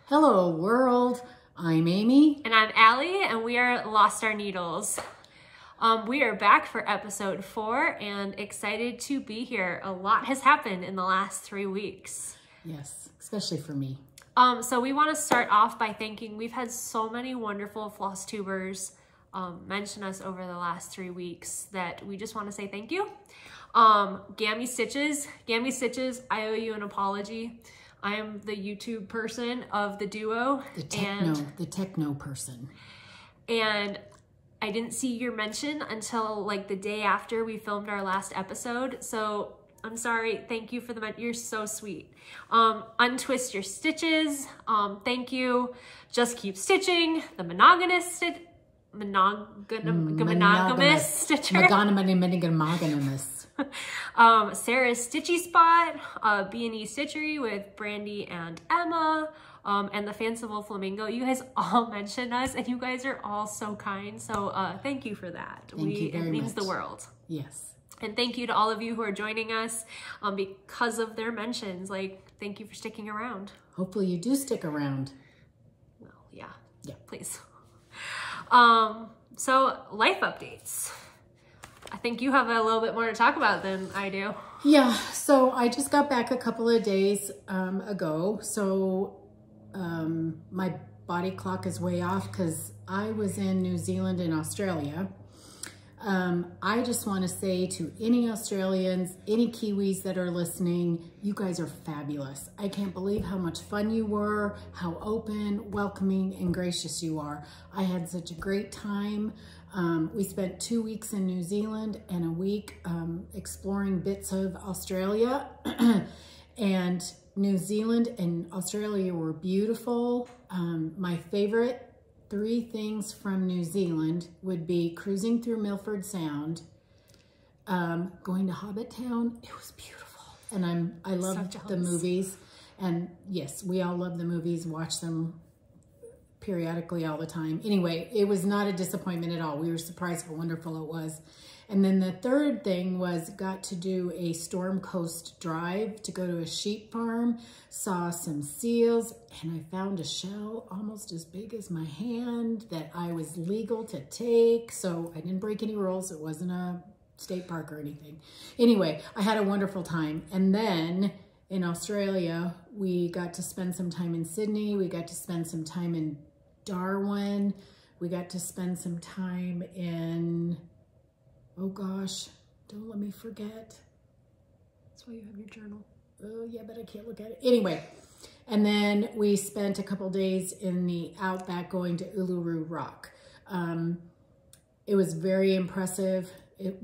Hello world, I'm Amy. And I'm Allie, and we are Lost Our Needles. We are back for episode 4 and excited to be here. A lot has happened in the last 3 weeks. Yes, especially for me. So we want to start off by thanking, we've had so many wonderful floss tubers mention us over the last 3 weeks that we just want to say thank you. NicheStitches, I owe you an apology. I am the YouTube person of the duo. The techno person. And I didn't see your mention until like the day after we filmed our last episode. So I'm sorry. Thank you for the mention. You're so sweet. Untwist your stitches. Thank you. Just keep stitching. The monogamous stitcher. Sarah's Stitchy Spot, B&E Stitchery with Brandy and Emma, and the Fanciful Flamingo. You guys all mentioned us, and you guys are all so kind. So thank you for that. It means the world. Yes. And thank you to all of you who are joining us because of their mentions. Like, thank you for sticking around. Hopefully you do stick around. Well, yeah. Yeah. Please. So life updates. I think you have a little bit more to talk about than I do. Yeah, so I just got back a couple of days ago. So my body clock is way off because I was in New Zealand and Australia. I just want to say to any Australians, any Kiwis that are listening, you guys are fabulous. I can't believe how much fun you were, how open, welcoming, and gracious you are. I had such a great time. We spent 2 weeks in New Zealand and a week exploring bits of Australia. And New Zealand and Australia were beautiful. My favorite 3 things from New Zealand would be cruising through Milford Sound, going to Hobbit Town. It was beautiful. And I love the movies. And yes, we all love the movies, watch them periodically all the time. Anyway, it was not a disappointment at all. We were surprised how wonderful it was. And then the third thing was got to do a Storm Coast drive to go to a sheep farm, saw some seals, and I found a shell almost as big as my hand that I was legal to take. So I didn't break any rules. It wasn't a state park or anything. Anyway, I had a wonderful time. And then in Australia, we got to spend some time in Sydney. We got to spend some time in Darwin. We got to spend some time in, oh gosh, don't let me forget. That's why you have your journal. Oh yeah, but I can't look at it. Anyway, and then we spent a couple days in the outback going to Uluru Rock. It was very impressive,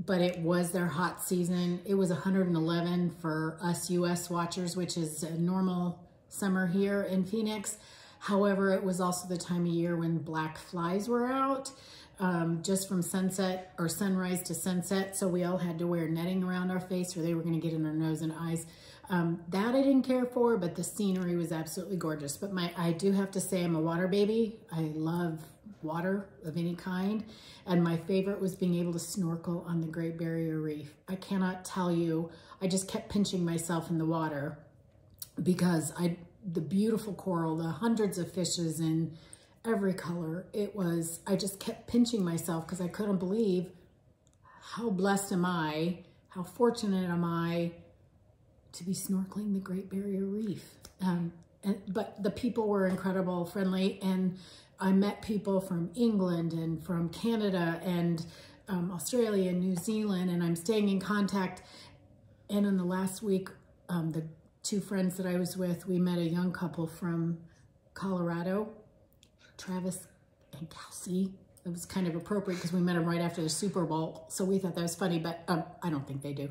but it was their hot season. It was 111 for us US watchers, which is a normal summer here in Phoenix. However, it was also the time of year when black flies were out, just from sunset or sunrise to sunset. So we all had to wear netting around our face or they were going to get in our nose and eyes. That I didn't care for, but the scenery was absolutely gorgeous. But I do have to say I'm a water baby. I love water of any kind. And my favorite was being able to snorkel on the Great Barrier Reef. I cannot tell you, I just kept pinching myself in the water because the beautiful coral, the hundreds of fishes in every color. I just kept pinching myself because I couldn't believe how blessed am I, how fortunate am I to be snorkeling the Great Barrier Reef. But the people were incredible, friendly, and I met people from England and from Canada and Australia and New Zealand, and I'm staying in contact. And in the last week, the 2 friends that I was with, we met a young couple from Colorado, Travis and Kelsey. It was kind of appropriate because we met them right after the Super Bowl. So we thought that was funny, but I don't think they do.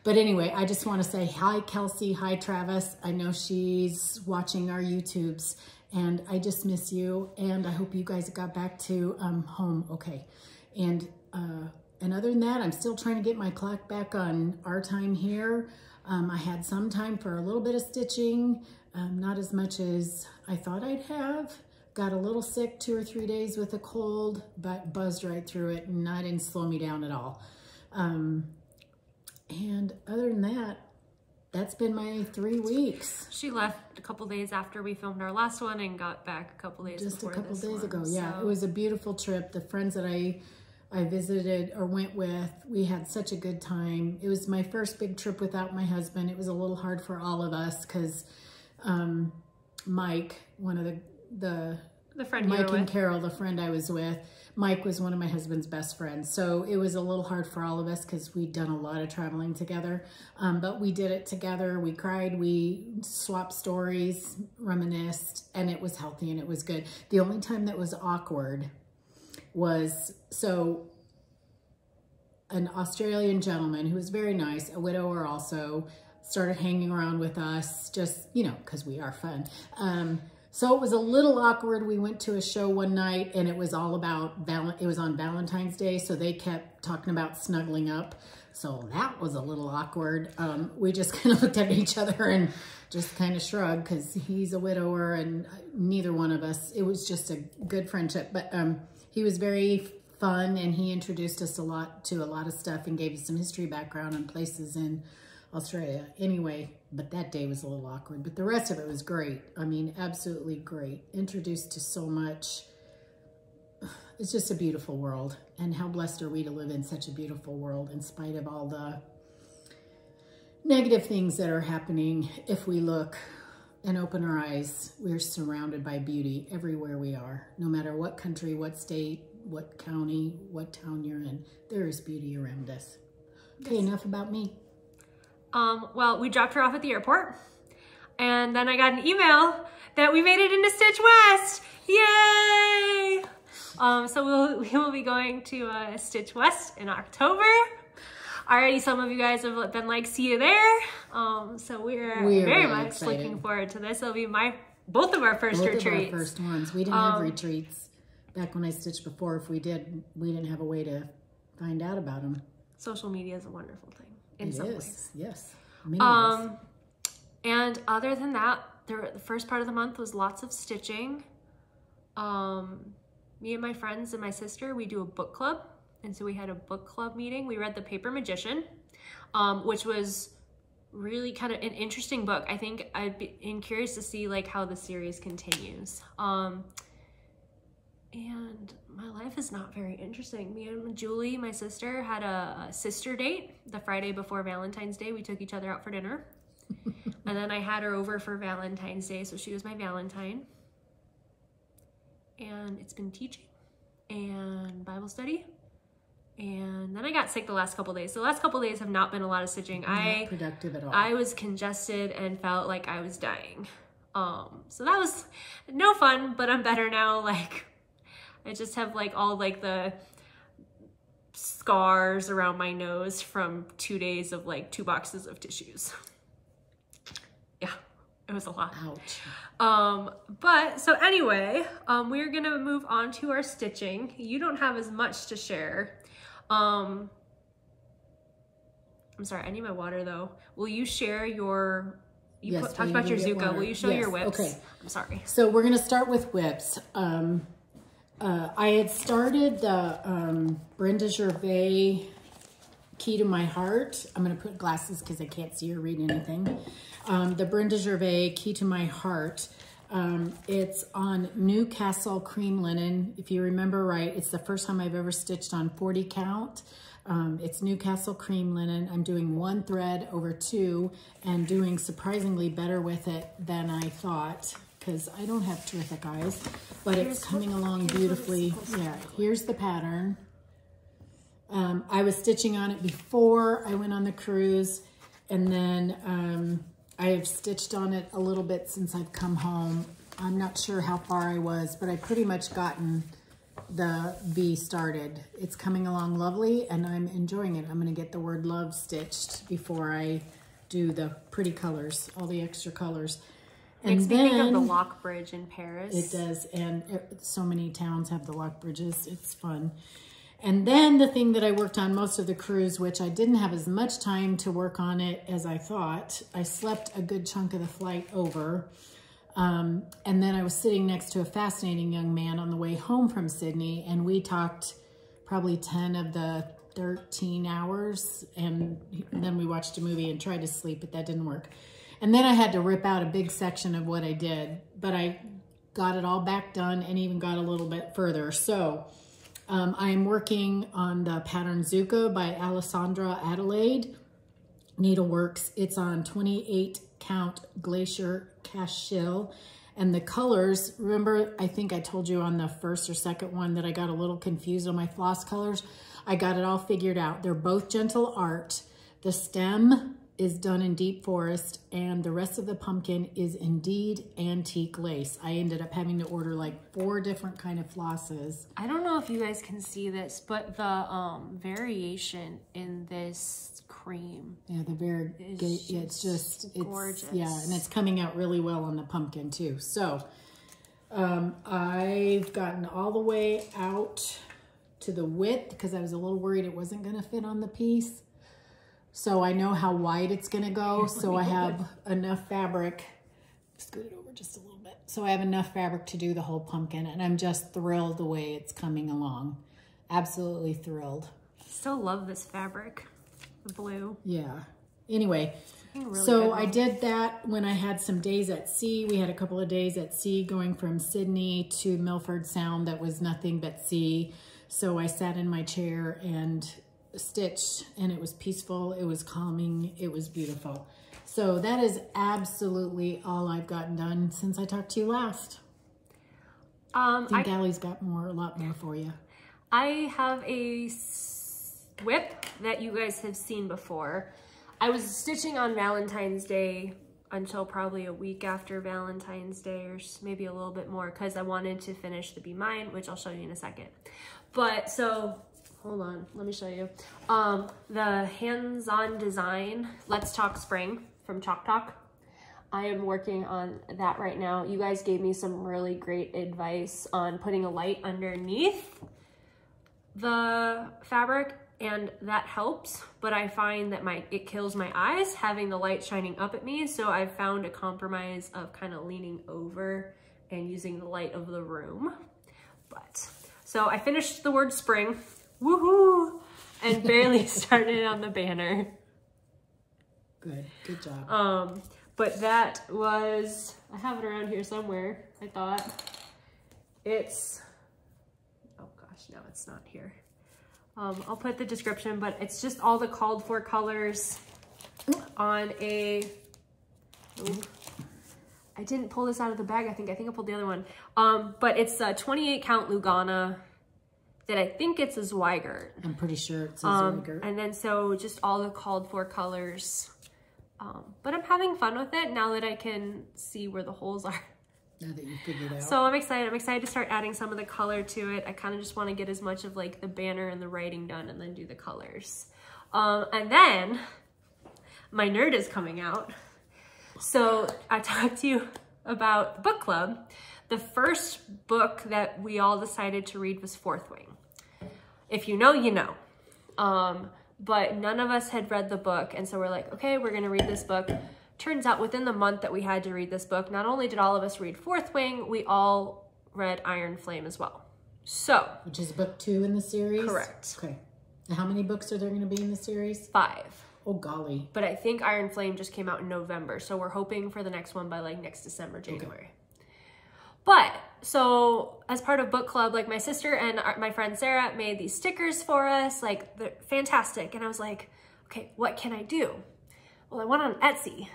But anyway, I just want to say hi, Kelsey. Hi, Travis. I know she's watching our YouTubes and I just miss you. And I hope you guys got back to home okay. And other than that, I'm still trying to get my clock back on our time here. I had some time for a little bit of stitching, not as much as I thought I'd have. Got a little sick 2 or 3 days with a cold, but buzzed right through it and that didn't slow me down at all. And other than that, that's been my 3 weeks. She left a couple days after we filmed our last one and got back a couple days just before a couple this days one, ago. Yeah, so. it was a beautiful trip. The friends that I visited or went with, we had such a good time. It was my first big trip without my husband. It was a little hard for all of us because Mike, one of the friend Mike you were and with. Carol, the friend I was with, Mike was one of my husband's best friends. So it was a little hard for all of us because we'd done a lot of traveling together. But we did it together. We cried, we swapped stories, reminisced, and it was healthy and it was good. The only time that was awkward was, so an Australian gentleman who was very nice, a widower also, started hanging around with us just, you know, because we are fun. So it was a little awkward. We went to a show one night and it was all about, it was on Valentine's Day. So they kept talking about snuggling up. So that was a little awkward. We just kind of looked at each other and just kind of shrugged because he's a widower and neither one of us, it was just a good friendship. But he was very fun and he introduced us to a lot of stuff and gave us some history background on places in Australia. Anyway, but that day was a little awkward, but the rest of it was great. I mean, absolutely great. Introduced to so much. It's just a beautiful world. And how blessed are we to live in such a beautiful world in spite of all the negative things that are happening. If we look and open our eyes, we're surrounded by beauty everywhere we are. No matter what country, what state, what county, what town you're in, there is beauty around us. Okay, enough about me. Well, we dropped her off at the airport and then I got an email that we made it into Stitch West. Yay! So we will be going to Stitch West in October. Already some of you guys have been like, see you there. So we're very really much excited. Looking forward to this. It'll be both of our first retreats. Both of our first ones. We didn't have retreats back when I stitched before. If we did, we didn't have a way to find out about them. Social media is a wonderful thing in some ways. Yes. Many ways. And other than that, the first part of the month was lots of stitching. Me and my friends and my sister, we do a book club. And so we had a book club meeting. We read The Paper Magician, which was really kind of an interesting book. I think I'd be curious to see like how the series continues. And my life is not very interesting. Me and Julie, my sister, had a sister date the Friday before Valentine's Day. We took each other out for dinner. And then I had her over for Valentine's Day, so she was my Valentine. And it's been teaching and Bible study. And then I got sick the last couple days. So the last couple days have not been a lot of stitching. Not productive at all. I was congested and felt like I was dying. So that was no fun, but I'm better now. Like, I just have like all like the scars around my nose from 2 days of like 2 boxes of tissues. Yeah, it was a lot. Ouch. But so anyway, we're gonna move on to our stitching. You don't have as much to share. I'm sorry, I need my water though. Will you share your, talked about your Zucca. Will you show your whips? Okay. I'm sorry. So we're gonna start with whips. I had started the Brenda Gervais Key to My Heart. I'm gonna put glasses because I can't see or read anything. The Brenda Gervais Key to My Heart. It's on Newcastle cream linen. If you remember right, it's the first time I've ever stitched on 40 count. It's Newcastle cream linen. I'm doing 1 thread over 2 and doing surprisingly better with it than I thought because I don't have terrific eyes, but it's coming along beautifully. Yeah, here's the pattern. I was stitching on it before I went on the cruise, and then I have stitched on it a little bit since I've come home. I'm not sure how far I was, but I pretty much gotten the V started. It's coming along lovely and I'm enjoying it. I'm gonna get the word love stitched before I do the pretty colors, all the extra colors. And makes me think of the Lock Bridge in Paris. It does, and so many towns have the Lock Bridges. It's fun. And then the thing that I worked on most of the cruise, which I didn't have as much time to work on it as I thought. I slept a good chunk of the flight over. And then I was sitting next to a fascinating young man on the way home from Sydney, and we talked probably 10 of the 13 hours, and then we watched a movie and tried to sleep, but that didn't work. And then I had to rip out a big section of what I did, but I got it all back done and even got a little bit further. So I'm working on the pattern Zucca by Alessandra, Adelaide Needleworks. It's on 28 count glacier cashel. And the colors, remember, I think I told you on the first or second one that I got a little confused on my floss colors. I got it all figured out. They're both gentle art. The stem is done in deep forest, and the rest of the pumpkin is indeed antique lace. I ended up having to order like 4 different kind of flosses. I don't know if you guys can see this, but the variation in this cream, yeah, it's just gorgeous. Yeah, and it's coming out really well on the pumpkin too. So I've gotten all the way out to the width because I was a little worried it wasn't going to fit on the piece. So I know how wide it's going to go. So I have enough fabric. Scoot it over just a little bit. So I have enough fabric to do the whole pumpkin, and I'm just thrilled the way it's coming along. Absolutely thrilled. Still love this fabric, the blue. Yeah. Anyway, really so I did that when I had some days at sea. We had a couple of days at sea going from Sydney to Milford Sound that was nothing but sea. So I sat in my chair and stitched, and it was peaceful, it was calming, it was beautiful. So that is absolutely all I've gotten done since I talked to you last. I think Allie's got a lot more for you. I have a whip that you guys have seen before. I was stitching on Valentine's Day until probably a week after Valentine's Day, or maybe a little bit more, because I wanted to finish the Be Mine, which I'll show you in a second. But so hold on, let me show you. The hands-on design, Let's Talk Spring from Chalk Talk. I am working on that right now. You guys gave me some really great advice on putting a light underneath the fabric, and that helps, but I find that it kills my eyes having the light shining up at me. So I've found a compromise of kind of leaning over and using the light of the room. But so I finished the word spring. Woohoo! And barely started on the banner. Good job. But that was, I have it around here somewhere, I thought. It's, oh gosh, no, it's not here. I'll put the description, but it's just all the called for colors on a, I didn't pull this out of the bag, I think I pulled the other one. But it's a 28 count Lugana that I think it's a Zweigart. I'm pretty sure it's a Zweigart. And then so just all the called for colors. But I'm having fun with it now that I can see where the holes are. Now that you figured out. So I'm excited to start adding some of the color to it. I kind of just want to get as much of like the banner and the writing done and then do the colors. And then my nerd is coming out. So I talked to you about the book club. The first book that we all decided to read was Fourth Wing. If you know, you know. But none of us had read the book, and so we're like, okay, we're gonna read this book. Turns out within the month that we had to read this book, not only did all of us read Fourth Wing, we all read Iron Flame as well. So. Which is book 2 in the series? Correct. Okay. Now how many books are there gonna be in the series? 5. Oh golly. But I think Iron Flame just came out in November, so we're hoping for the next one by like next December, January. Okay. But, so, as part of book club, like my sister and my friend Sarah made these stickers for us, like, they're fantastic. And I was like, okay, what can I do? Well, I went on Etsy.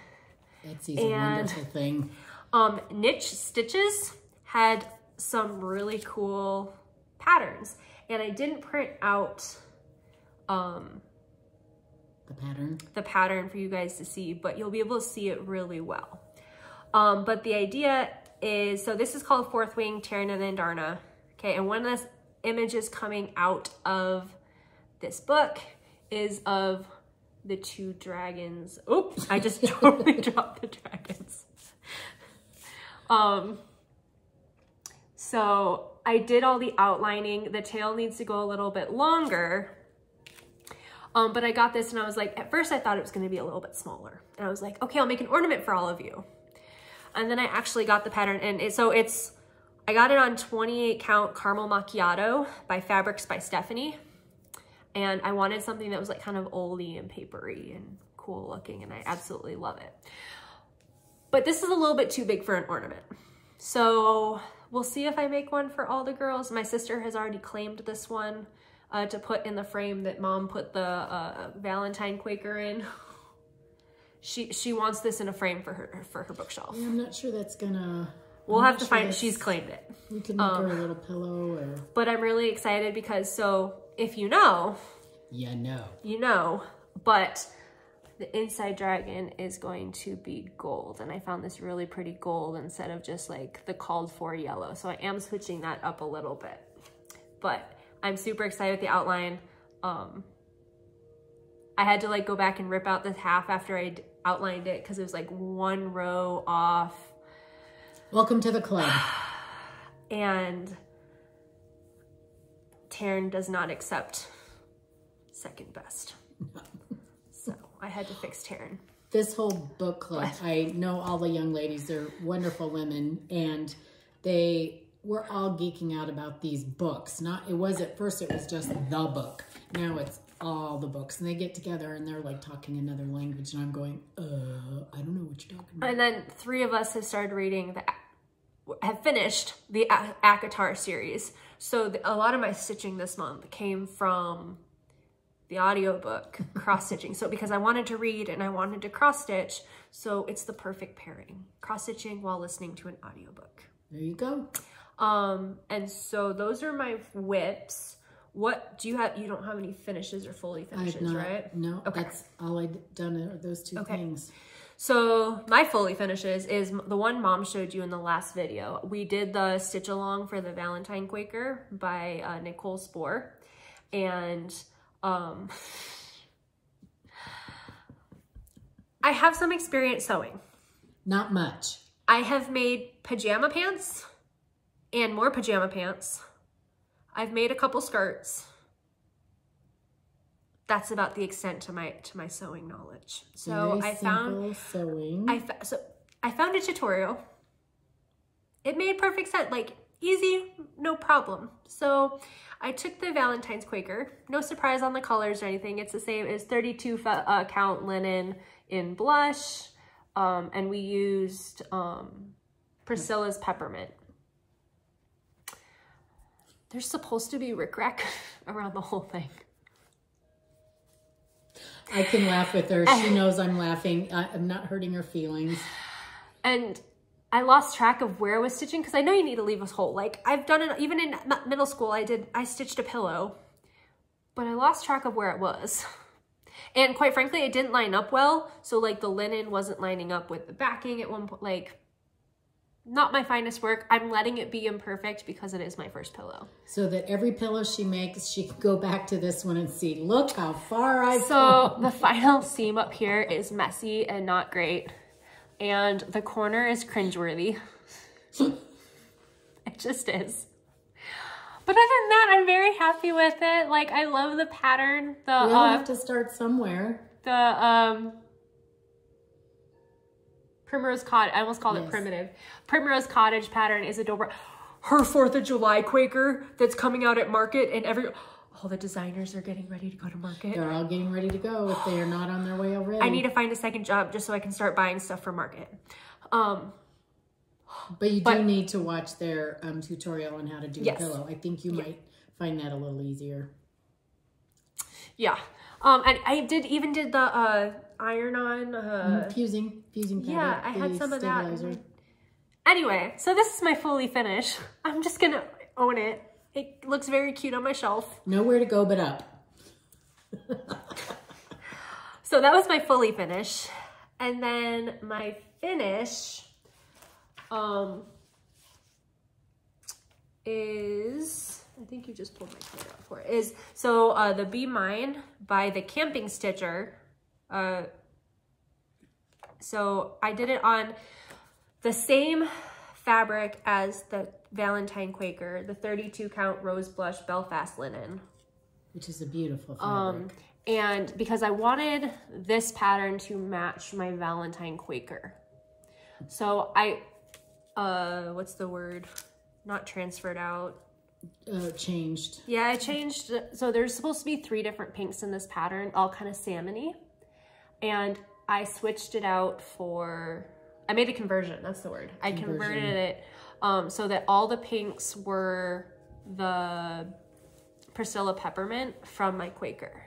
Etsy's a wonderful thing. NicheStitches had some really cool patterns. And I didn't print out the pattern for you guys to see, but you'll be able to see it really well. But the idea is, so this is called Fourth Wing, Tairn, and Andarna. Okay, and one of the images coming out of this book is of the 2 dragons. Oops, I just totally dropped the dragons. So I did all the outlining. The tail needs to go a little bit longer. But I got this and I was like, at first I thought it was gonna be a little bit smaller. And I was like, okay, I'll make an ornament for all of you. And then I actually got the pattern, and I got it on 28 count Caramel Macchiato by Fabrics by Stephanie. And I wanted something that was like kind of oldie and papery and cool looking, and I absolutely love it. But this is a little bit too big for an ornament. So we'll see if I make one for all the girls. My sister has already claimed this one to put in the frame that Mom put the Valentine Quaker in. She wants this in a frame for her bookshelf. Yeah, I'm not sure that's gonna... We'll have to find, she's claimed it. We can make her a little pillow or... But I'm really excited because, so if you know... Yeah, no. You know, but the inside dragon is going to be gold. And I found this really pretty gold instead of just like the called for yellow. So I am switching that up a little bit. But I'm super excited with the outline. I had to like go back and rip out the half after I outlined it because it was like one row off. Welcome to the club. And Tairn does not accept second best. So I had to fix Tairn. This whole book club, I know all the young ladies, they're wonderful women, and they were all geeking out about these books. It was at first, it was just the book. Now it's all the books, and they get together and they're like talking another language, and I'm going, I don't know what you're talking about. And then 3 of us have started reading, have finished the ACOTAR series. So a lot of my stitching this month came from the audiobook cross-stitching. So because I wanted to read and I wanted to cross-stitch, so it's the perfect pairing. Cross-stitching while listening to an audiobook. There you go. And so those are my whips. What do you have? You don't have any finishes or fully finishes, right? No, okay. That's all I've done are those 2 things. So my fully finishes is the one Mom showed you in the last video. We did the stitch along for the Valentine Quaker by Nicole Spohr. And I have some experience sewing. Not much. I have made pajama pants and more pajama pants. I've made a couple skirts. That's about the extent to my sewing knowledge. So I found sewing. I found a tutorial. It made perfect sense, like easy, no problem. So I took the Valentine's Quaker. No surprise on the colors or anything. It's the same as 32 count linen in blush, and we used Priscilla's peppermint. There's supposed to be rickrack around the whole thing. I can laugh with her. She knows I'm laughing. I'm not hurting her feelings. And I lost track of where I was stitching because I know you need to leave a hole. Like I've done it even in middle school. I stitched a pillow, but I lost track of where it was. And quite frankly, it didn't line up well. So like the linen wasn't lining up with the backing at one point. Like not my finest work. I'm letting it be imperfect because it is my first pillow. So that every pillow she makes, she can go back to this one and see, look how far I've come. So the final seam up here is messy and not great. And the corner is cringeworthy. It just is. But other than that, I'm very happy with it. Like I love the pattern. We'll have to start somewhere. The Primrose Cottage, I almost called it primitive. Primrose Cottage pattern is adorable. Her 4th of July Quaker that's coming out at market, and all the designers are getting ready to go to market. They're all getting ready to go if they are not on their way already. I need to find a second job just so I can start buying stuff for market. But you do need to watch their tutorial on how to do the pillow. I think you might find that a little easier. Yeah. And I even did the iron-on... fusing pattern. Yeah, I had some of that. Anyway, so this is my fully finish. I'm just going to own it. It looks very cute on my shelf. Nowhere to go but up. So that was my fully finish. And then my finish is, I think you just pulled my card out for it, is, so the Be Mine by the Camping Stitcher. So I did it on the same fabric as the Valentine Quaker, the 32 count Rose Blush Belfast linen. Which is a beautiful fabric. And because I wanted this pattern to match my Valentine Quaker. So I, what's the word? Not transferred out. changed. Yeah, I changed. So there's supposed to be 3 different pinks in this pattern, all kind of salmon-y. And I switched it out for, I made a conversion, that's the word. I converted it so that all the pinks were the Priscilla Peppermint from my Quaker.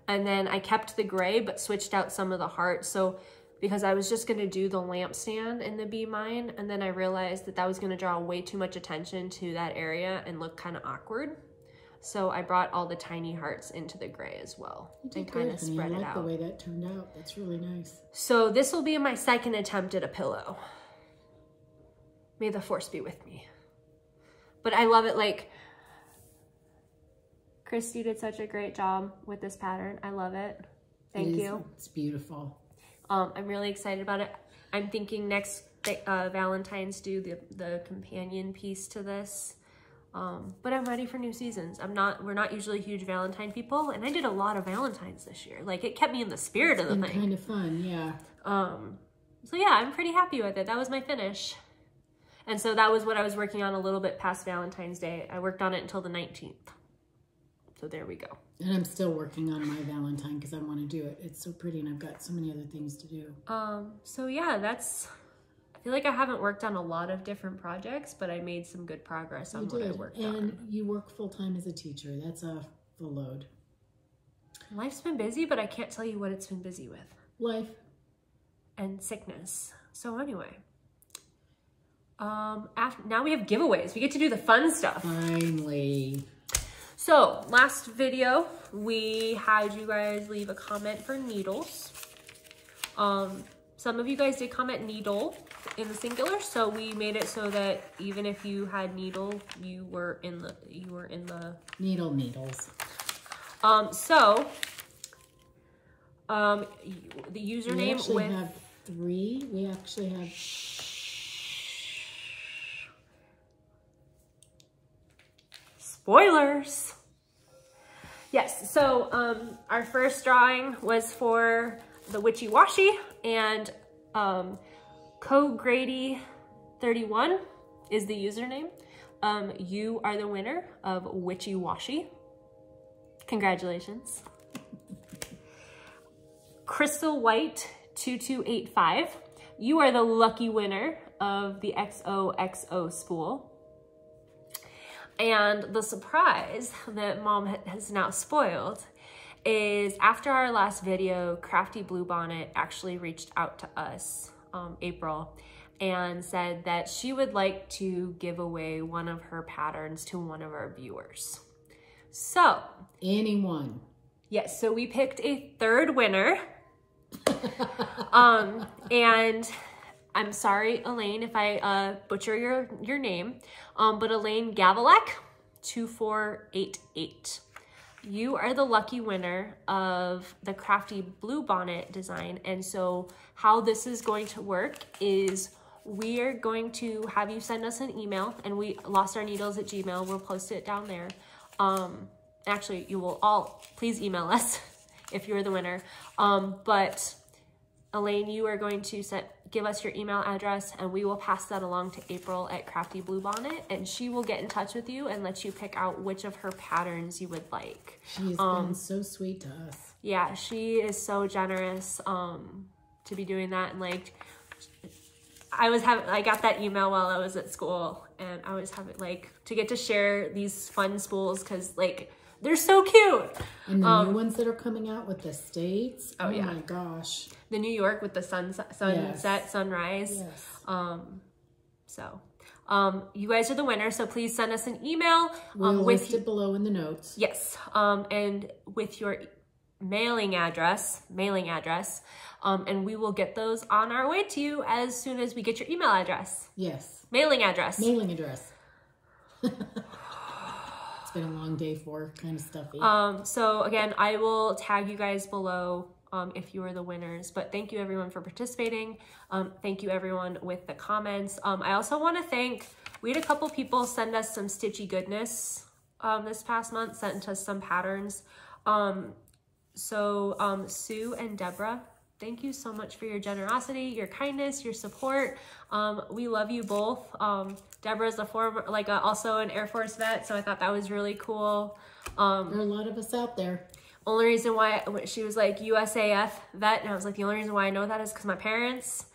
And then I kept the gray, but switched out some of the hearts. So because I was just gonna do the lampstand in the Be Mine, and then I realized that that was gonna draw way too much attention to that area and look kind of awkward. So I brought all the tiny hearts into the gray as well and kind of spread it out. I like the way that turned out. That's really nice. So this will be my 2nd attempt at a pillow. May the force be with me. But I love it. Like, Christy did such a great job with this pattern. I love it. Thank you. It's beautiful. I'm really excited about it. I'm thinking next Valentine's do the companion piece to this. But I'm ready for new seasons. We're not usually huge Valentine people, and I did a lot of Valentines this year. Like, it kept me in the spirit of the thing. Kind of fun, yeah. So yeah, I'm pretty happy with it. That was my finish. And so that was what I was working on a little bit past Valentine's Day. I worked on it until the 19th. So there we go. And I'm still working on my Valentine because I want to do it. It's so pretty and I've got so many other things to do. So yeah, I feel like I haven't worked on a lot of different projects, but I made some good progress on what I worked on. And you work full-time as a teacher. That's a full load. Life's been busy, but I can't tell you what it's been busy with. Life. And sickness. So anyway. Now we have giveaways. We get to do the fun stuff. Finally. So last video, we had you guys leave a comment for needles. Some of you guys did comment needle in the singular, so we made it so that even if you had needle, you were in the needles. The username we have 3. We actually have spoilers. Yes, so our first drawing was for the Witchy Washy, and Co-Grady 31 is the username. You are the winner of Witchy Washy. Congratulations. Crystal White 2285. You are the lucky winner of the XOXO spool. And the surprise that Mom has now spoiled is after our last video, Crafty Bluebonnet actually reached out to us, April, and said that she would like to give away one of her patterns to one of our viewers. So. Anyone. Yes, so we picked a 3rd winner. And I'm sorry, Elaine, if I butcher your name, but Elaine Gavalek 2488. You are the lucky winner of the Crafty Bluebonnet design. And so how this is going to work is we are going to have you send us an email, and we lostourneedles@gmail.com. We'll post it down there. Actually, you will all please email us if you're the winner. But Elaine, you are going to give us your email address, and we will pass that along to April at Crafty Bluebonnet, and she will get in touch with you and let you pick out which of her patterns you would like. She's been so sweet to us. Yeah, she is so generous to be doing that. And like, I got that email while I was at school, and I was having to get to share these fun spools because they're so cute. And the new ones that are coming out with the states. Oh yeah. My gosh. The New York with the sunset, sunrise. Yes. You guys are the winner. So please send us an email. We'll list it below in the notes. Yes. And with your mailing address, and we will get those on our way to you as soon as we get your email address. Yes. Mailing address. Mailing address. It's been a long day for kind of stuffy. So again, I will tag you guys below if you are the winners, but thank you everyone for participating. Thank you everyone with the comments. I also want to thank, we had a couple people send us some stitchy goodness this past month, sent us some patterns. Sue and Deborah thank you so much for your generosity, your kindness, your support. We love you both. Deborah's a former, also an Air Force vet, so I thought that was really cool. There are a lot of us out there. Only reason why she was like USAF vet, and I was like, the only reason why I know that is because my parents.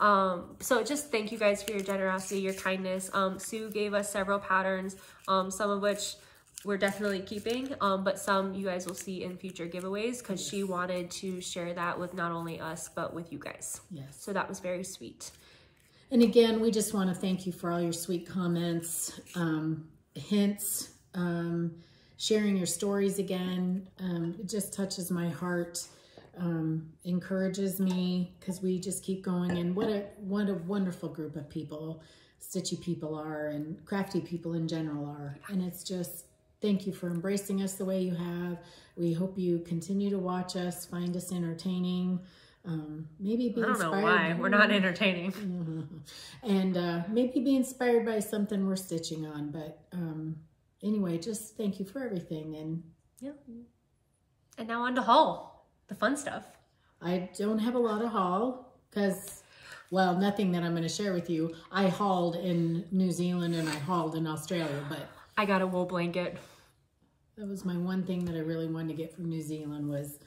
So just thank you guys for your generosity, your kindness. Sue gave us several patterns, some of which we're definitely keeping, but some you guys will see in future giveaways because she wanted to share that with not only us, but with you guys. Yes. So that was very sweet. And again, we just want to thank you for all your sweet comments, hints, sharing your stories again. It just touches my heart, encourages me because we just keep going. And what a wonderful group of people Stitchy people are and crafty people in general are. And it's just, thank you for embracing us the way you have. We hope you continue to watch us, find us entertaining, maybe be inspired. I don't know why. We're not entertaining. And maybe be inspired by something we're stitching on. But anyway, just thank you for everything. And yeah. And now on to haul, the fun stuff. I don't have a lot of haul because, well, nothing that I'm going to share with you. I hauled in New Zealand and I hauled in Australia, but I got a wool blanket. That was my one thing that I really wanted to get from New Zealand was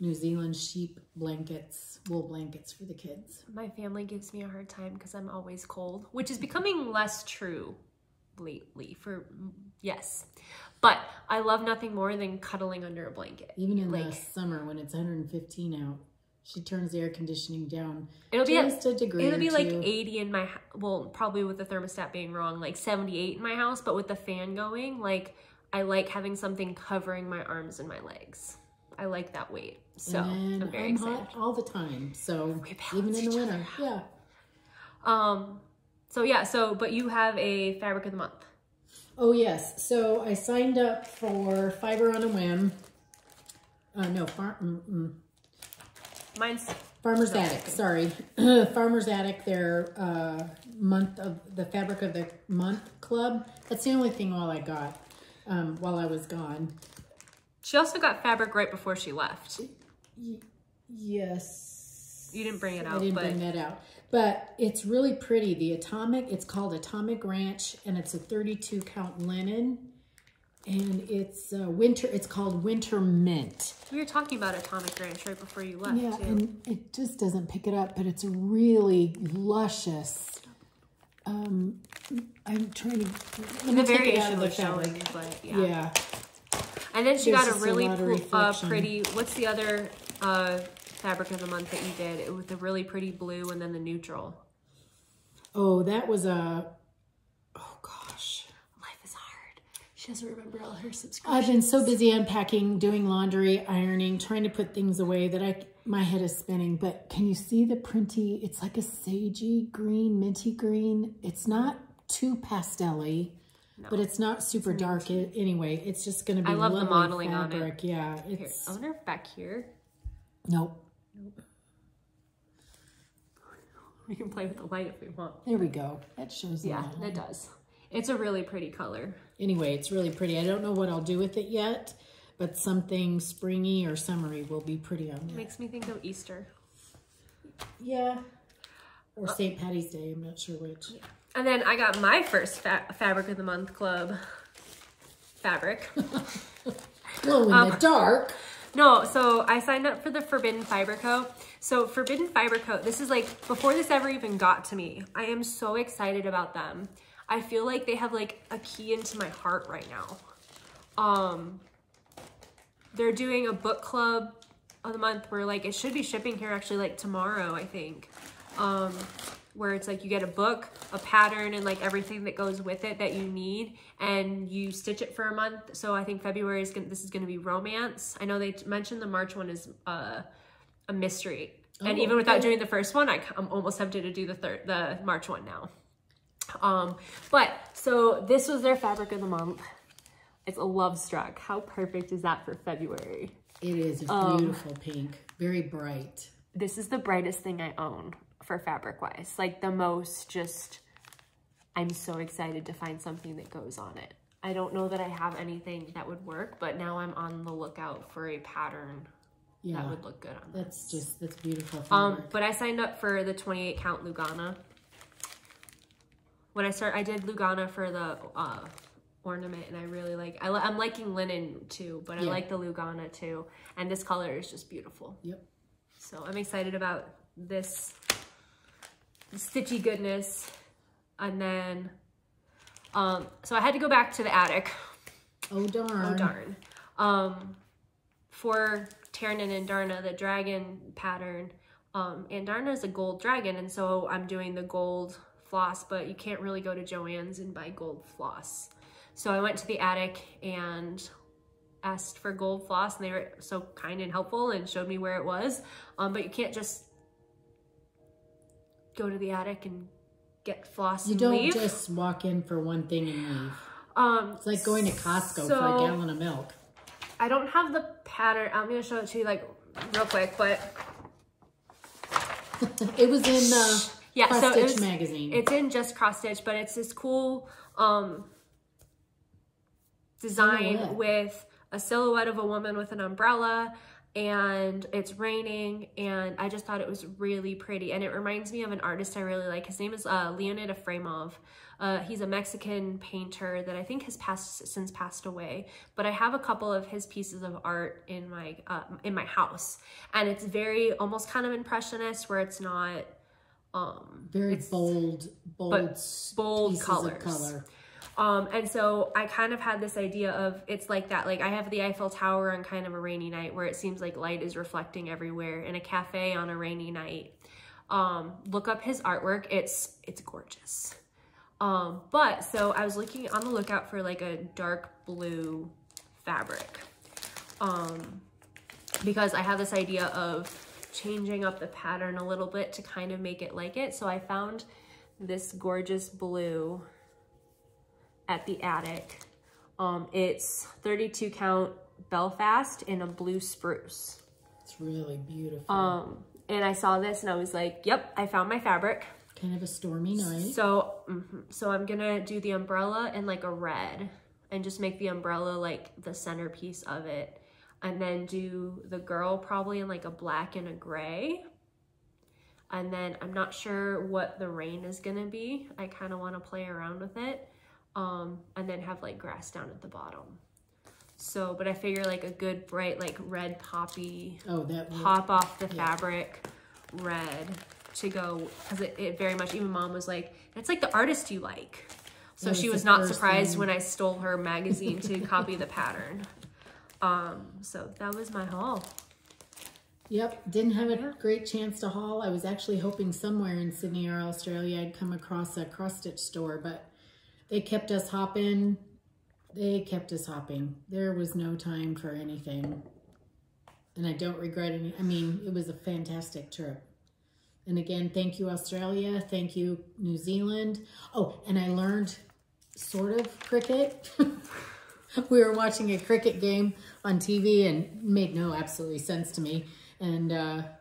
New Zealand sheep blankets, wool blankets for the kids. My family gives me a hard time because I'm always cold, which is becoming less true lately yes. But I love nothing more than cuddling under a blanket. Even in the summer when it's 115 out, she turns the air conditioning down. It'll be just a degree It'll be or like two. 80 in my, well, probably with the thermostat being wrong, like 78 in my house, but with the fan going, like I like having something covering my arms and my legs. I like that weight. So and I'm very I'm excited. hot all the time. So We even balance in the each winter. other Yeah. So yeah, but you have a fabric of the month. Oh yes. So I signed up for Fiber on a Whim. Mine's Farmer's Attic, sorry. Farmer's Attic, their the Fabric of the Month club. That's the only thing all I got while I was gone. She also got fabric right before she left. Yes. You didn't bring it out. I didn't bring that out. But it's really pretty. It's called Atomic Ranch, and it's a 32 count linen. And it's it's called Winter Mint. We were talking about Atomic Ranch right before you left. Yeah, too. and it just doesn't pick it up, but it's a really luscious. I'm trying to. The variation was showing, but yeah. Yeah. And then she There's got a just really lot of pretty. What's the other fabric of the month that you did? With the really pretty blue and then the neutral. Oh, that was a. Oh gosh. Life is hard. She doesn't remember all her subscriptions. I've been so busy unpacking, doing laundry, ironing, trying to put things away that my head is spinning. But can you see the printy? It's like a sagey green, minty green. It's not too pastel-y, but it's not super dark. Anyway, it's just going to be. I love the modeling fabric. on it. Yeah, it's. Here, I wonder if back here. Nope. We can play with the light if we want. There we go. That shows. Yeah, that does. It's a really pretty color. Anyway, it's really pretty. I don't know what I'll do with it yet, but something springy or summery will be pretty on there. Makes me think of Easter. Yeah. Or St. Patty's Day. I'm not sure which. Yeah. And then I got my first Fabric of the Month Club fabric. Glow in the dark. No, so I signed up for the Forbidden Fiber Co. So Forbidden Fiber Co. This is like, before this ever even got to me, I am so excited about them. I feel like they have like a key into my heart right now. They're doing a book club of the month where like, it should be shipping here actually like tomorrow, I think. Where it's like you get a book, a pattern, and like everything that goes with it that you need, and you stitch it for a month. So I think February is this is gonna be romance. I know they mentioned the March one is a mystery, and even without doing the first one, I'm almost tempted to do the March one now. But so this was their fabric of the month. It's a Love Struck. How perfect is that for February? It is a beautiful pink, very bright. This is the brightest thing I own for fabric wise, like the most just, I'm so excited to find something that goes on it. I don't know that I have anything that would work, but now I'm on the lookout for a pattern Yeah. That would look good on this. That's beautiful. But I signed up for the 28 count Lugana. When I did Lugana for the ornament, and I really like, I'm liking linen too, but I like the Lugana too. And this color is just beautiful. Yep. So I'm excited about this stitchy goodness. And then, so I had to go back to the attic. Oh darn. For Tairn and Andarna, the dragon pattern, Andarna is a gold dragon, and so I'm doing the gold floss, but you can't really go to Joann's and buy gold floss. So I went to the attic and asked for gold floss, and they were so kind and helpful and showed me where it was. But you can't just go to the attic and get floss and leave. You don't just walk in for one thing and leave. It's like going to Costco for a gallon of milk. I don't have the pattern. I'm going to show it to you like real quick, but it was in Cross Stitch magazine. It's in just Cross Stitch, but it's this cool design with a silhouette of a woman with an umbrella, and it's raining, and I just thought it was really pretty, and it reminds me of an artist I really like. His name is Leonid Efremov. He's a Mexican painter that I think has since passed away, but I have a couple of his pieces of art in my house, and it's very almost kind of impressionist, where it's not very bold colors. Of color. And so I kind of had this idea of, it's like that, like I have the Eiffel Tower on kind of a rainy night where it seems like light is reflecting everywhere, in a cafe on a rainy night. Look up his artwork. It's gorgeous. But so I was looking on the lookout for like a dark blue fabric, because I have this idea of changing up the pattern a little bit to kind of make it like it. So I found this gorgeous blue at the attic. It's 32 count Belfast in a blue spruce. It's really beautiful. And I saw this and I was like, yep, I found my fabric. Kind of a stormy night. So, so I'm gonna do the umbrella in like a red and just make the umbrella like the centerpiece of it. And then do the girl probably in like a black and a gray. And then I'm not sure what the rain is gonna be. I kind of want to play around with it. And then have like grass down at the bottom. So, but I figure like a good bright like red poppy, pop off the fabric red to go, because it very much, even Mom was like, it's like the artist you like. So she was not surprised when I stole her magazine to copy the pattern. So that was my haul. Yep, didn't have a great chance to haul. I was actually hoping somewhere in Sydney or Australia I'd come across a cross-stitch store, but they kept us hopping. They kept us hopping. There was no time for anything. And I don't regret any. I mean, it was a fantastic trip. And again, thank you, Australia. Thank you, New Zealand. Oh, and I learned sort of cricket. We were watching a cricket game on TV and it made no absolutely sense to me. And a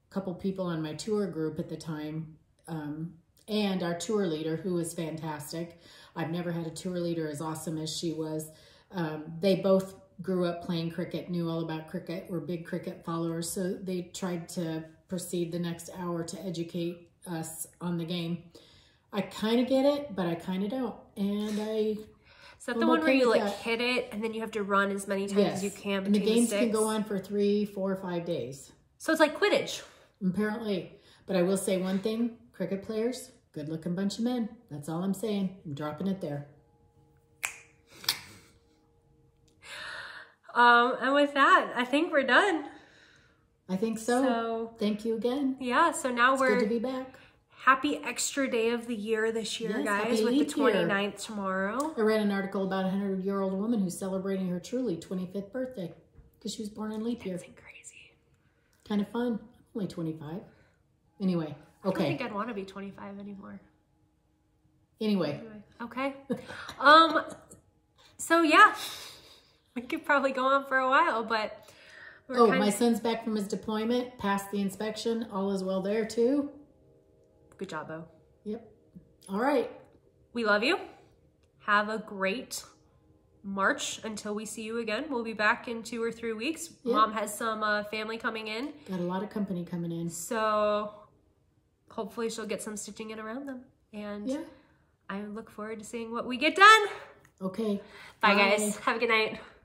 couple people on my tour group at the time, and our tour leader, who was fantastic. I've never had a tour leader as awesome as she was. They both grew up playing cricket, knew all about cricket, were big cricket followers. So they tried to proceed the next hour to educate us on the game. I kind of get it, but I kind of don't. And Is that the one where you like hit it and then you have to run as many times as you can? And the games can go on for 3, 4, 5 days. So it's like Quidditch. Apparently. But I will say one thing, cricket players, good looking bunch of men. That's all I'm saying. I'm dropping it there. And with that, I think we're done. I think so. Thank you again. Yeah, so now it's good to be back. Happy extra day of the year this year, guys, with the 29th tomorrow. I read an article about a 100-year-old woman who's celebrating her truly 25th birthday because she was born in leap year. That's crazy. Kind of fun. I'm only 25. Anyway, okay. I don't think I'd want to be 25 anymore. Anyway. Okay. So yeah, we could probably go on for a while, but my son's back from his deployment, passed the inspection. All is well there too. Good job, Bo. Yep. All right. We love you. Have a great March until we see you again. We'll be back in 2 or 3 weeks. Yep. Mom has some family coming in. Got a lot of company coming in. So hopefully she'll get some stitching in around them. And yeah. I look forward to seeing what we get done. Okay. Bye guys. Have a good night.